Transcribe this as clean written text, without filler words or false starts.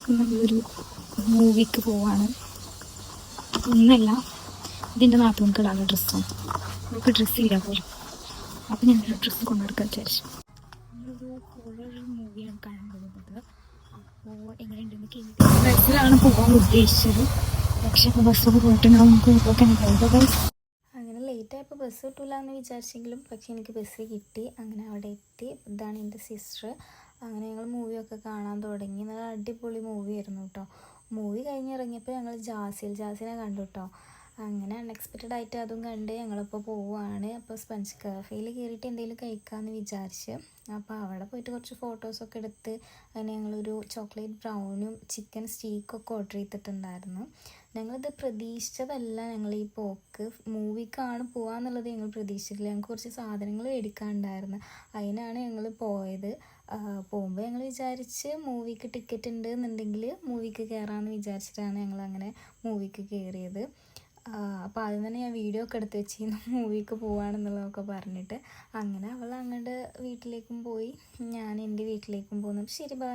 നമ്മളൊരു മൂവിക്ക് പോവാണ്. ഒന്നല്ല, ഇതിൻ്റെ നാട്ടുകാർക്കുള്ള ഡ്രസ്സാണ്. നമുക്ക് ഡ്രസ്സ് ചെയ്യാൻ പോലും. അപ്പം ഞാനൊരു ഡ്രസ്സ് കൊണ്ടുനടക്കാൻ വിചാരിച്ചു. നമ്മളൊരു ഹൊറർ മൂവിയാണ് കാണാൻ പോകുന്നത്. അപ്പോൾ എങ്ങനെയുണ്ടെന്ന് കേൾക്കുക. ബസ്സിലാണ് പോകാൻ ഉദ്ദേശിച്ചത്. പക്ഷെ അപ്പോൾ ബസ്സൊക്കെ പോയിട്ട് നമുക്ക് ഒക്കെ പോകുന്നത്. അങ്ങനെ ലേറ്റായപ്പോൾ ബസ് കിട്ടില്ല എന്ന് വിചാരിച്ചെങ്കിലും പക്ഷേ എനിക്ക് ബസ് കിട്ടി. അങ്ങനെ അവിടെ എത്തി. ഇതാണ് എൻ്റെ സിസ്റ്റർ. അങ്ങനെ ഞങ്ങൾ മൂവിയൊക്കെ കാണാൻ തുടങ്ങി. നല്ല അടിപൊളി മൂവിയായിരുന്നു കേട്ടോ. മൂവി കഴിഞ്ഞിറങ്ങിയപ്പോൾ ഞങ്ങൾ ജാസിനെ കണ്ടു കേട്ടോ. അങ്ങനെ അൺഎക്സ്പെക്റ്റഡ് ആയിട്ട് അതും കണ്ട് ഞങ്ങളിപ്പോൾ പോവുകയാണ്. അപ്പോൾ സ്പഞ്ച് കാഫേയിൽ കയറിയിട്ട് എന്തെങ്കിലും കഴിക്കാമെന്ന് വിചാരിച്ച്. അപ്പോൾ അവിടെ പോയിട്ട് കുറച്ച് ഫോട്ടോസൊക്കെ എടുത്ത് അങ്ങനെ ഞങ്ങളൊരു ചോക്ലേറ്റ് ബ്രൗണും ചിക്കൻ സ്റ്റീക്കൊക്കെ ഓർഡർ ചെയ്തിട്ടുണ്ടായിരുന്നു. ഞങ്ങളിത് പ്രതീക്ഷിച്ചതല്ല. ഞങ്ങൾ ഈ പോക്ക് മൂവിക്കാണ് പോകാമെന്നുള്ളത് ഞങ്ങൾ പ്രതീക്ഷിച്ചിട്ടില്ല. ഞങ്ങൾക്ക് കുറച്ച് സാധനങ്ങൾ മേടിക്കാനുണ്ടായിരുന്നു. അതിനാണ് ഞങ്ങൾ പോയത്. പോകുമ്പോൾ ഞങ്ങൾ വിചാരിച്ച് മൂവിക്ക് ടിക്കറ്റ് ഉണ്ട് എന്നുണ്ടെങ്കിൽ മൂവിക്ക് കയറാമെന്ന് വിചാരിച്ചിട്ടാണ് ഞങ്ങളങ്ങനെ മൂവിക്ക് കയറിയത്. അപ്പോൾ ആദ്യം തന്നെ ഞാൻ വീഡിയോ ഒക്കെ എടുത്ത് വെച്ചിരുന്നു മൂവിക്ക് പോവാണെന്നുള്ളതൊക്കെ പറഞ്ഞിട്ട്. അങ്ങനെ അവൾ അങ്ങോട്ട് വീട്ടിലേക്കും പോയി, ഞാൻ എൻ്റെ വീട്ടിലേക്കും പോന്നു. ശരി, ബൈ.